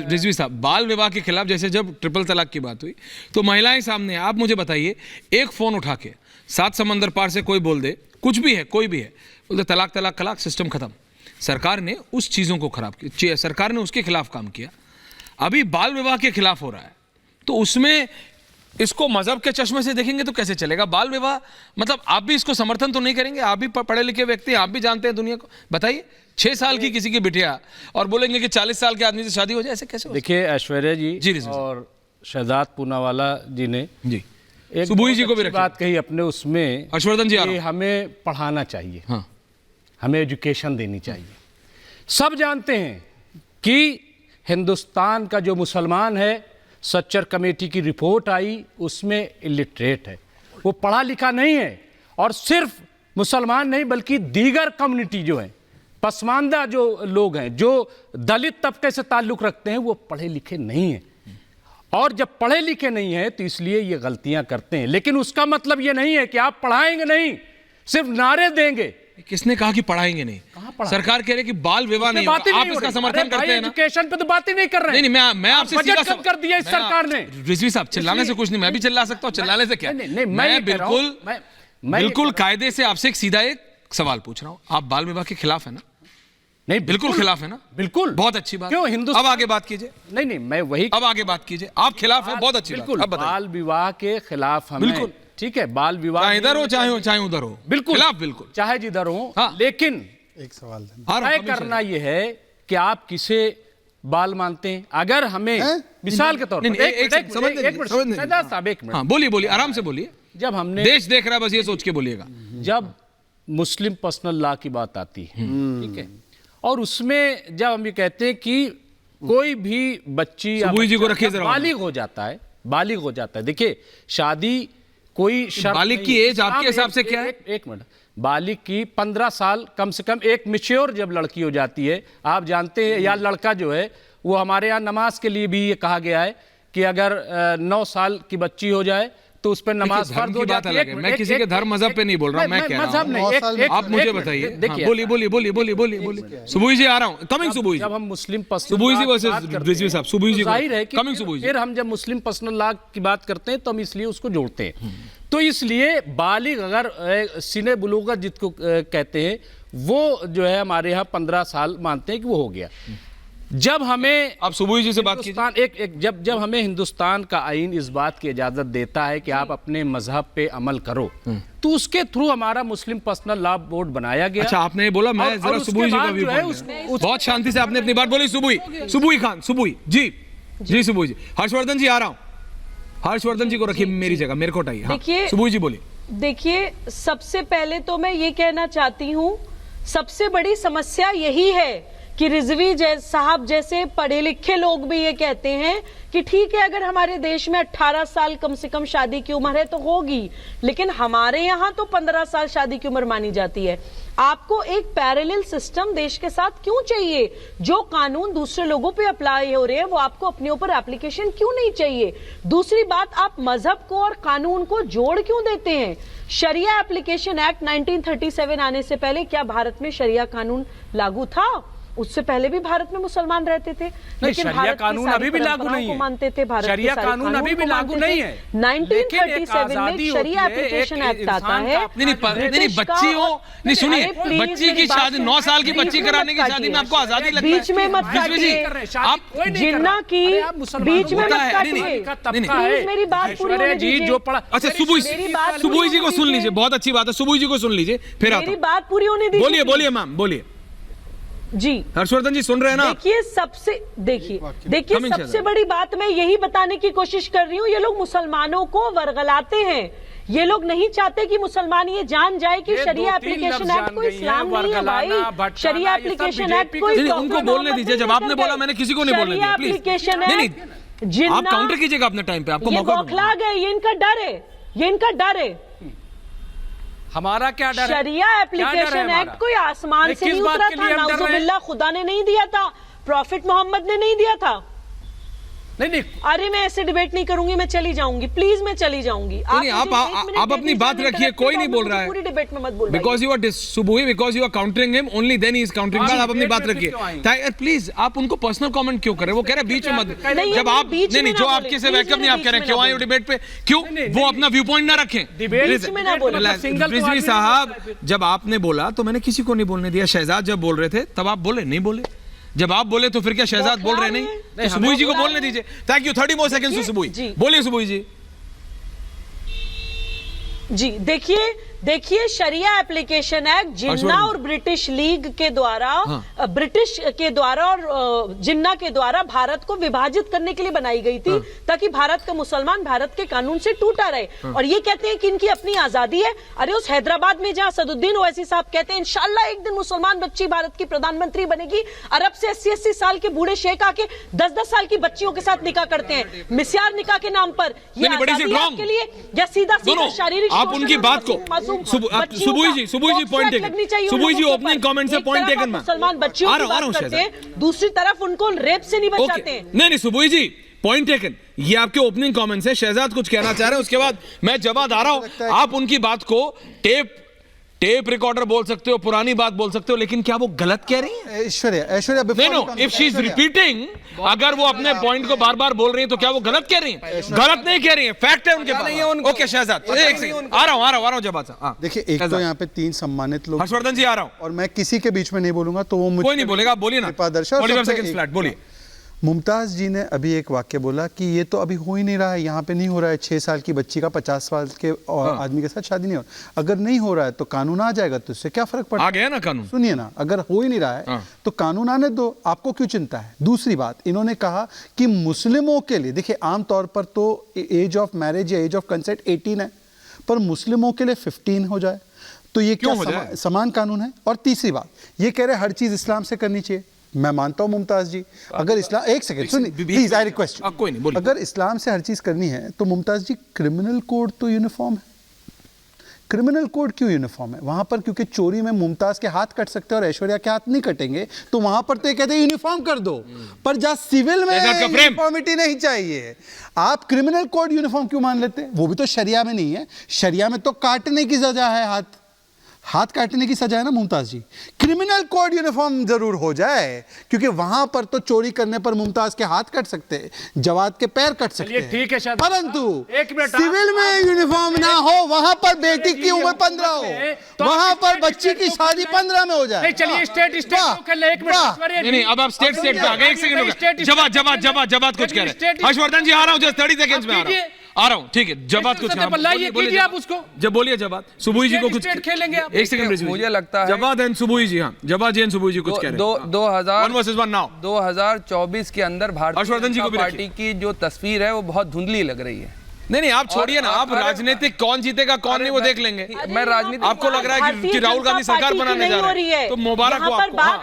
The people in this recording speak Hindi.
रिजवी साहब, बाल विवाह के खिलाफ जैसे जब ट्रिपल तलाक की बात हुई तो महिलाएं सामने, आप मुझे बताइए, एक फोन उठा के 7 समंदर पार से कोई बोल दे, कुछ भी है, कोई भी है, बोलते तलाक तलाक तलाक, सिस्टम खत्म। सरकार ने उस चीज़ों को खराब किया, सरकार ने उसके खिलाफ काम किया। अभी बाल विवाह के खिलाफ हो रहा है, तो उसमें इसको मजहब के चश्मे से देखेंगे तो कैसे चलेगा? बाल विवाह मतलब आप भी इसको समर्थन तो नहीं करेंगे? आप भी पढ़े लिखे व्यक्ति, आप भी जानते हैं दुनिया को, बताइए। 6 साल की किसी की बिटिया और बोलेंगे कि 40 साल के आदमी से शादी हो जाए, ऐसे कैसे? देखिए ऐश्वर्या जी और शहजाद पूनावाला जी ने जी एक सुबुई जी को भी बात कही अपने उसमें, हर्षवर्धन जी, हमें पढ़ाना चाहिए, हाँ, हमें एजुकेशन देनी चाहिए। सब जानते हैं कि हिंदुस्तान का जो मुसलमान है, सच्चर कमेटी की रिपोर्ट आई उसमें इलिटरेट है, वो पढ़ा लिखा नहीं है। और सिर्फ मुसलमान नहीं बल्कि दीगर कम्युनिटी जो है, पसमानदा जो लोग हैं, जो दलित तबके से ताल्लुक़ रखते हैं, वो पढ़े लिखे नहीं हैं। और जब पढ़े लिखे नहीं हैं तो इसलिए ये गलतियां करते हैं। लेकिन उसका मतलब ये नहीं है कि आप पढ़ाएंगे नहीं, सिर्फ नारे देंगे। किसने कहा कि पढ़ाएंगे नहीं? सरकार कह रही है कि बाल विवाह नहीं होगा, आप इसका समर्थन करते हैं ना? एजुकेशन पे तो बात ही नहीं कर रहे हैं। नहीं, मैं आपसे सीधा बजट कम कर दिया इस सरकार ने। रिजवी साहब, चिल्लाने से कुछ नहीं, मैं भी चिल्ला सकता हूं, चिल्लाने से क्या? मैं बिल्कुल कायदे से आपसे एक सीधा एक सवाल पूछ रहा हूं, आप बाल विवाह के खिलाफ है ना? नहीं, बिल्कुल खिलाफ है ना? बिल्कुल, बहुत अच्छी बात। क्यों हिंदुस्तान, अब आगे बात कीजिए। नहीं, मैं वही, अब आगे बात कीजिए। आप खिलाफ हैं, बहुत अच्छी बात। अब बाल विवाह के खिलाफ हम बिल्कुल, ठीक है, बाल विवाह चाहे इधर हो चाहे उधर हो, बिल्कुल खिलाफ, बिल्कुल, चाहे जिधर हो। हाँ। लेकिन एक सवाल तय करना यह है कि आप किसे बाल मानते हैं। अगर हमें मिसाल के तौर पर एक मिनट, बोलिए, आराम से बोलिए। जब हमने, देश देख रहा है, बस ये सोच के बोलिएगा। जब मुस्लिम पर्सनल लॉ की बात आती है, ठीक है, और उसमें जब हम ये कहते हैं कि कोई भी बच्ची या जी को रखिए जरा, बालिग हो जाता है, देखिए शादी कोई बालिग की एज आपके हिसाब से क्या है? एक मिनट, बालिग की 15 साल कम से कम एक मैच्योर जब लड़की हो जाती है, आप जानते हैं, या लड़का जो है, वो हमारे यहाँ नमाज के लिए भी ये कहा गया है कि अगर 9 साल की बच्ची हो जाए तो उस पर नमाज फर्ज हो जाती है। मैं किसी के धर्म मजहब पे नहीं बोल रहा हूं, मैं कह रहा हूं, आप मुझे बताइए। बोलिए। सुबुई जी आ रहा हूं, कमिंग सुबुई। जब हम मुस्लिम सुबुई जी वर्सेस रिजवी साहब, सुबुई जी जाहिर है कि कमिंग सुबुई जी, फिर हम जब मुस्लिम पर्सनल लॉ की बात करते हैं तो हम इसलिए उसको जोड़ते हैं। तो इसलिए बालिग अगर सीने बुलूगा जिसको कहते हैं, वो जो है हमारे यहाँ 15 साल मानते हैं कि वो हो गया। जब हमें, आप सुबुई जी से बात कीजिए, जब हमें हिंदुस्तान का आईन इस बात की इजाजत देता है कि आप अपने मजहब पे अमल करो, तो उसके थ्रू हमारा मुस्लिम पर्सनल लॉ बोर्ड बनाया गया। अच्छा, आपने बोला, मैं जरा सुबुई जी का व्यू पॉइंट, बहुत शांति से आपने अपनी बात बोली। सुबुई खान, सुबुई जी, सुबुई जी। हर्षवर्धन जी आ रहा हूं, हर्षवर्धन जी को रखिए मेरी जगह, मेरे को हटाइए। देखिए सुबुई जी बोलिए। देखिए, सबसे पहले तो मैं ये कहना चाहती हूँ, सबसे बड़ी समस्या यही है कि रिजवी साहब जैसे पढ़े लिखे लोग भी ये कहते हैं कि ठीक है, अगर हमारे देश में 18 साल कम से कम शादी की उम्र है तो होगी, लेकिन हमारे यहाँ तो 15 साल शादी की उम्र मानी जाती है। आपको एक पैरेलल सिस्टम देश के साथ क्यों चाहिए? जो कानून दूसरे लोगों पे अप्लाई हो रहे हैं वो आपको अपने ऊपर एप्लीकेशन क्यों नहीं चाहिए? दूसरी बात, आप मजहब को और कानून को जोड़ क्यों देते हैं? शरिया एप्लीकेशन एक्ट 1937 आने से पहले क्या भारत में शरिया कानून लागू था? उससे पहले भी भारत में मुसलमान रहते थे, लेकिन भारत कानून अभी भी लागू नहीं है, मानते थे। भारत शरिया कानून अभी भी लागू नहीं है। 1937 में शरिया एप्लीकेशन एक्ट आता है। नहीं, बच्ची हो, नहीं सुनिए, बच्ची की शादी 9 साल की बच्ची कराने की शादी में आपको आजादी लगता है? बीच में मत काटिए, आप जिन्ना की बीच में मत काटिए, प्लीज मेरी बात पूरी होने दीजिए। जो पढ़ा, अच्छा सुबुई जी को सुन लीजिए, बहुत अच्छी बात है, सुबुई जी को सुन लीजिए, फिर मेरी बात पूरी होने दीजिए। बोलिए मैम, बोलिए जी। हर्षवर्धन जी सुन रहे हैं ना? देखिए सबसे बड़ी बात मैं यही बताने की कोशिश कर रही हूँ, ये लोग मुसलमानों को वर्गलाते हैं। ये लोग नहीं चाहते कि मुसलमान ये जान जाए कि शरिया एप्लीकेशन एक्ट कोई इस्लाम नहीं है भाई। शरिया एप्लीकेशन एक्ट कोई, उनको बोलने दीजिए। जब आपने बोला, मैंने किसी को नहीं बोलने दिया, प्लीज। आप काउंटर कीजिएगा अपने टाइम पे, आपको मौका बौखला गए, ये इनका डर है, हमारा क्या डर है? शरिया एप्लीकेशन एक्ट कोई आसमान से नहीं उतरा था, नाउजुबिल्लाह खुदा ने नहीं दिया था, प्रॉफिट मोहम्मद ने नहीं दिया था। नहीं नहीं, अरे मैं ऐसे डिबेट नहीं करूंगी, मैं चली जाऊंगी, प्लीज मैं चली जाऊंगी। नहीं, आप अपनी बात रखिए, कोई नहीं बोल रहा है। पूरी डिबेट में मत बोल। Because you are Subuhi, because you are countering him, only then he is countering back. आप अपनी बात रखिए प्लीज। आप उनको पर्सनल कमेंट क्यों कर रहे हैं? वो कह रहे हैं बीच में मत, जब आप नहीं, जो आपके से बैकअप नहीं आप कह रहे हैं, क्यों आए हो डिबेट पे? क्यों वो अपना व्यू पॉइंट ना रखें? रिजवी साहब, जब आपने बोला तो मैंने किसी को नहीं बोलने दिया। शहजाद जब बोल रहे थे तब आप बोले, नहीं बोले। जब आप बोले तो फिर क्या शहजाद बोल रहे नहीं? तो सुबुही जी को बोलने दीजिए। Thank you. 30 more seconds to Subuhi. बोलिए सुबुही जी। जी देखिए शरिया एप्लीकेशन एक्ट जिन्ना और ब्रिटिश लीग के द्वारा, ब्रिटिश के द्वारा और जिन्ना के द्वारा भारत को विभाजित करने के लिए बनाई गई थी, ताकि भारत का मुसलमान भारत के कानून से टूटा रहे। और ये कहते हैं कि इनकी अपनी आजादी है। अरे उस हैदराबाद में जहां सदुद्दीन ओवैसी साहब कहते हैं इंशाल्लाह एक दिन मुसलमान बच्ची भारत की प्रधानमंत्री बनेगी, अरब से 80-80 साल के बूढ़े शेख आके 10-10 साल की बच्चियों के साथ निकाह करते हैं, मिस्यार निकाह के नाम पर। ये आजादी आपके लिए या सीधा शारीरिक? आप उनकी बात को सुबुही जी पॉइंट टेकन। सुबुही जी ओपनिंग कमेंट से पॉइंट टेकन। मुसलमान बच्चियों की बात करते हैं, दूसरी तरफ उनको रेप से नहीं बचाते। नहीं सुबुही जी पॉइंट टेकन। ये आपके ओपनिंग कमेंट से शहजाद कुछ कहना चाह रहे हैं, उसके बाद मैं जवाब आ रहा हूं। आप उनकी बात को टेप रिकॉर्डर बोल सकते हो, पुरानी बात बोल सकते हो, लेकिन क्या वो गलत कह रही है? Aishwarya no, if she is repeating, अगर वो अपने पॉइंट को बार बार बोल रही है तो क्या वो गलत कह रही है? गलत नहीं कह रही है, फैक्ट है उनके पास। ओके शहजाद, एक सेकंड, आ रहा हूं जब देखिए, एक तो यहाँ पे 3 सम्मानित लोग, हर्षवर्धन जी आ रहा हूं, और मैं किसी के बीच में नहीं बोलूंगा, तो वो कोई नहीं बोलेगा, आप बोलिए ना। 45 सेकंड्स फ्लैट, बोलिए। मुमताज जी ने अभी एक वाक्य बोला कि ये तो अभी हो ही नहीं रहा है, यहाँ पे नहीं हो रहा है। 6 साल की बच्ची का 50 साल के आदमी के साथ शादी नहीं हो रहा। अगर नहीं हो रहा है तो कानून आ जाएगा, तो इससे क्या फर्क पड़ता है? आ गया ना कानून। सुनिए ना, अगर हो ही नहीं रहा है तो कानून आने दो, आपको क्यों चिंता है? दूसरी बात, इन्होंने कहा कि मुस्लिमों के लिए, देखिए आमतौर पर तो एज ऑफ मैरिज या एज ऑफ कंसेंट 18 है, पर मुस्लिमों के लिए 15 हो जाए तो ये क्या समान कानून है? और तीसरी बात, ये कह रहे हर चीज इस्लाम से करनी चाहिए। मैं मानता हूं मुमताज जी, अगर इस्लाम, एक सेकंड सुनिए प्लीज, आई रिक्वेस्ट, कोई नहीं बोलिए। अगर इस्लाम से हर चीज करनी है तो मुमताज जी क्रिमिनल कोड तो यूनिफॉर्म है। क्रिमिनल कोड क्यों यूनिफॉर्म है? वहां पर क्योंकि चोरी में मुमताज के हाथ कट सकते हैं और ऐश्वर्या के हाथ नहीं कटेंगे, तो वहां पर तो ये कहते हैं यूनिफॉर्म कर दो, पर जहां सिविल में यूनिफॉर्मिटी नहीं चाहिए, आप क्रिमिनल कोड यूनिफॉर्म क्यों मान लेते हैं? वो भी तो शरिया में नहीं है। शरिया में तो काटने की सजा है, हाथ काटने की सजा है ना मुमताज जी। क्रिमिनल कोड यूनिफॉर्म जरूर हो जाए, क्योंकि वहां पर तो चोरी करने पर मुमताज के हाथ कट सकते हैं, जवाद के पैर कट सकते हैं, ठीक है, परंतु सिविल में यूनिफॉर्म ना हो, वहां पर बेटी की उम्र 15 हो, वहां पर बच्ची की शादी 15 में हो जाए। चलिए स्टेट नहीं, अब आप स्टेट पे आ गए। एक सेकंड, जवाब कुछ कह रहे हैं। हर्षवर्धन जी आ रहा हूं, जस्ट 30 सेकंड्स में आ रहा हूं, ठीक है। जवाब कुछ बोलिए, आप उसको जब बोलिए जवाब। सुबुही जी को कुछ खेलेंगे। एक सेकंड, मुझे लगता है जवाब एंड सुबुही जी, हाँ जवाब जी एंड सुबुही जी कुछ कह रहे हैं। 2024 के अंदर भारतीय जनता पार्टी की जो तस्वीर है वो बहुत धुंधली लग रही है। नहीं आप छोड़िए ना, आप राजनीतिक कौन जीतेगा कौन नहीं वो देख लेंगे। मैं राजनीतिक, आपको लग रहा है कि राहुल गांधी सरकार बनाने जा रहे हैं, तो मुबारक हो आपको।